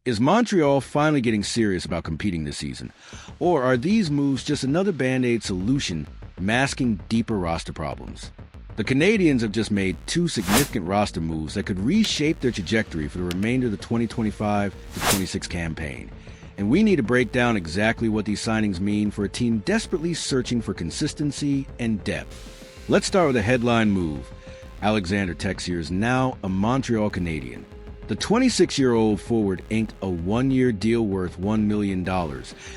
Is Montreal finally getting serious about competing this season? Or are these moves just another Band-Aid solution masking deeper roster problems? The Canadiens have just made two significant roster moves that could reshape their trajectory for the remainder of the 2025-26 campaign. And we need to break down exactly what these signings mean for a team desperately searching for consistency and depth. Let's start with a headline move. Alexandre Texier is now a Montreal Canadien. The 26-year-old forward inked a one-year deal worth $1 million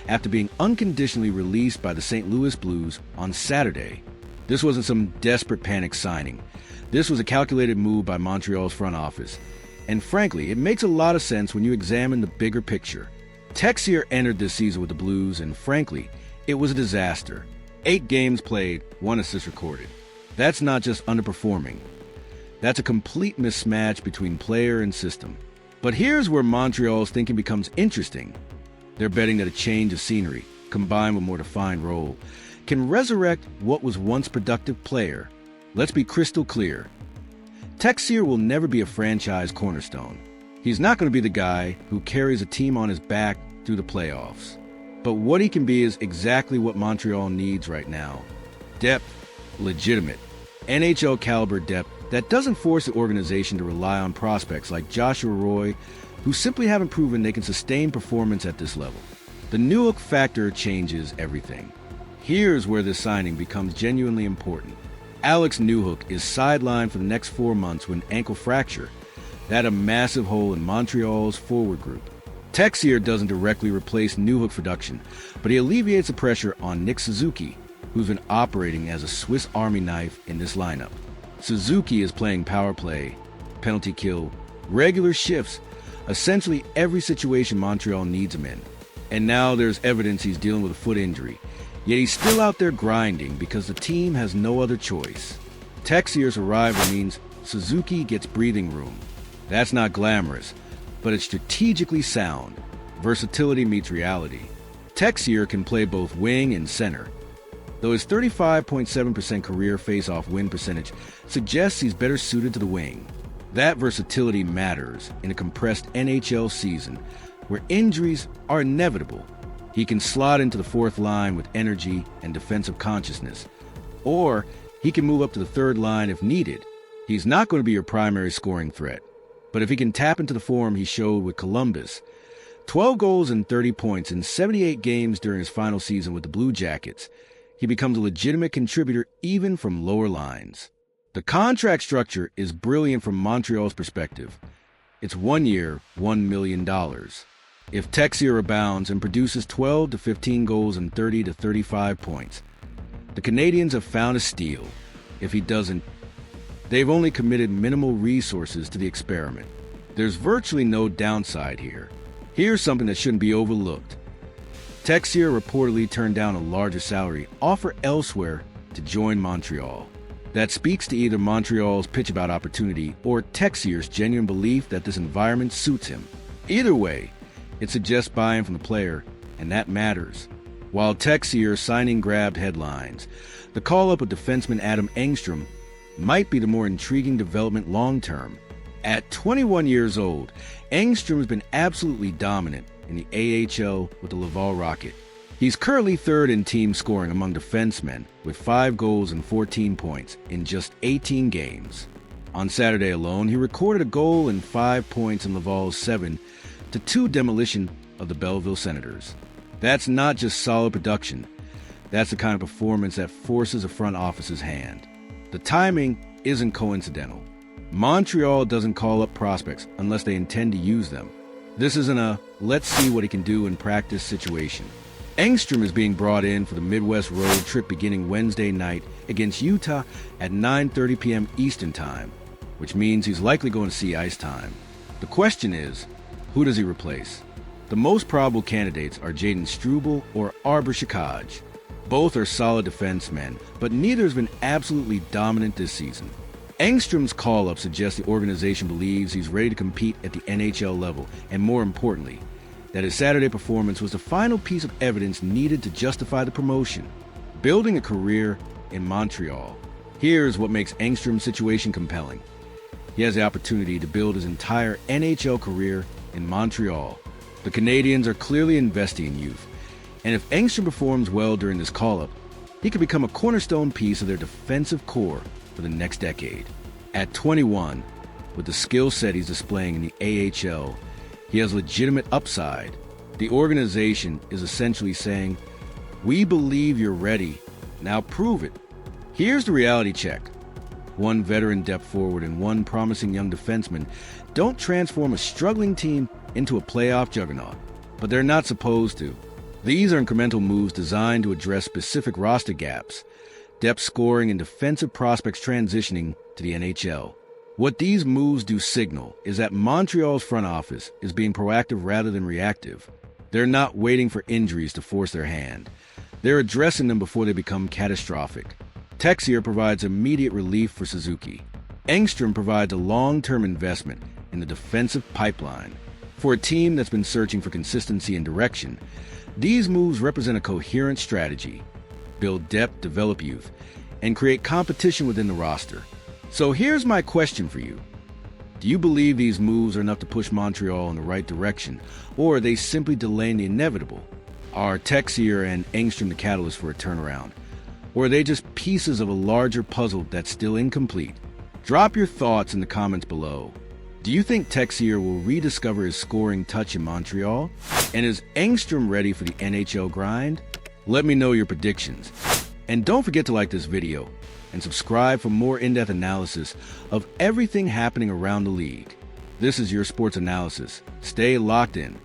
after being unconditionally released by the St. Louis Blues on Saturday. This wasn't some desperate panic signing. This was a calculated move by Montreal's front office. And frankly, it makes a lot of sense when you examine the bigger picture. Texier entered this season with the Blues, and frankly, it was a disaster. 8 games played, 1 assist recorded. That's not just underperforming. That's a complete mismatch between player and system. But here's where Montreal's thinking becomes interesting. They're betting that a change of scenery, combined with a more defined role, can resurrect what was once productive player. Let's be crystal clear. Texier will never be a franchise cornerstone. He's not going to be the guy who carries a team on his back through the playoffs. But what he can be is exactly what Montreal needs right now. Depth, legitimate, NHL caliber depth that doesn't force the organization to rely on prospects like Joshua Roy, who simply haven't proven they can sustain performance at this level. The Newhook factor changes everything. Here's where this signing becomes genuinely important. Alex Newhook is sidelined for the next 4 months with an ankle fracture. That's a massive hole in Montreal's forward group. Texier doesn't directly replace Newhook's production, but he alleviates the pressure on Nick Suzuki, who's been operating as a Swiss Army knife in this lineup. Suzuki is playing power play, penalty kill, regular shifts, essentially every situation Montreal needs him in. And now there's evidence he's dealing with a foot injury, yet he's still out there grinding because the team has no other choice. Texier's arrival means Suzuki gets breathing room. That's not glamorous, but it's strategically sound. Versatility meets reality. Texier can play both wing and center. Though his 35.7% career face-off win percentage suggests he's better suited to the wing. That versatility matters in a compressed NHL season where injuries are inevitable. He can slot into the fourth line with energy and defensive consciousness, or he can move up to the third line if needed. He's not going to be your primary scoring threat, but if he can tap into the form he showed with Columbus, 12 goals and 30 points in 78 games during his final season with the Blue Jackets, he becomes a legitimate contributor even from lower lines. The contract structure is brilliant from Montreal's perspective. It's 1 year, $1 million. If Texier abounds and produces 12 to 15 goals and 30 to 35 points, the Canadiens have found a steal. If he doesn't, they've only committed minimal resources to the experiment. There's virtually no downside here. Here's something that shouldn't be overlooked. Texier reportedly turned down a larger salary offer elsewhere to join Montreal. That speaks to either Montreal's pitch about opportunity or Texier's genuine belief that this environment suits him. Either way, it suggests buy-in from the player, and that matters. While Texier signing grabbed headlines, the call-up of defenseman Adam Engstrom might be the more intriguing development long-term. At 21 years old, Engstrom has been absolutely dominant in the AHL with the Laval Rocket. He's currently third in team scoring among defensemen with 5 goals and 14 points in just 18 games. On Saturday alone, he recorded a goal and 5 points in Laval's 7-2 demolition of the Belleville Senators. That's not just solid production. That's the kind of performance that forces a front office's hand. The timing isn't coincidental. Montreal doesn't call up prospects unless they intend to use them. This isn't a let's see what he can do in practice situation. Engstrom is being brought in for the Midwest road trip beginning Wednesday night against Utah at 9:30 p.m. Eastern Time, which means he's likely going to see ice time. The question is, who does he replace? The most probable candidates are Jaden Struble or Arbor Shakaj. Both are solid defensemen, but neither has been absolutely dominant this season. Engstrom's call-up suggests the organization believes he's ready to compete at the NHL level, and more importantly, that his Saturday performance was the final piece of evidence needed to justify the promotion. Building a career in Montreal. Here's what makes Engstrom's situation compelling. He has the opportunity to build his entire NHL career in Montreal. The Canadiens are clearly investing in youth, and if Engstrom performs well during this call-up, he could become a cornerstone piece of their defensive core for the next decade. At 21, with the skill set he's displaying in the AHL, he has legitimate upside. The organization is essentially saying, "We believe you're ready. Now prove it." Here's the reality check. One veteran depth forward and one promising young defenseman don't transform a struggling team into a playoff juggernaut, but they're not supposed to. These are incremental moves designed to address specific roster gaps, depth scoring and defensive prospects transitioning to the NHL. What these moves do signal is that Montreal's front office is being proactive rather than reactive. They're not waiting for injuries to force their hand. They're addressing them before they become catastrophic. Texier provides immediate relief for Suzuki. Engstrom provides a long-term investment in the defensive pipeline. For a team that's been searching for consistency and direction, these moves represent a coherent strategy. Build depth, develop youth, and create competition within the roster. So here's my question for you. Do you believe these moves are enough to push Montreal in the right direction, or are they simply delaying the inevitable? Are Texier and Engstrom the catalyst for a turnaround? Or are they just pieces of a larger puzzle that's still incomplete? Drop your thoughts in the comments below. Do you think Texier will rediscover his scoring touch in Montreal? And is Engstrom ready for the NHL grind? Let me know your predictions. And don't forget to like this video and subscribe for more in-depth analysis of everything happening around the league. This is your sports analysis. Stay locked in.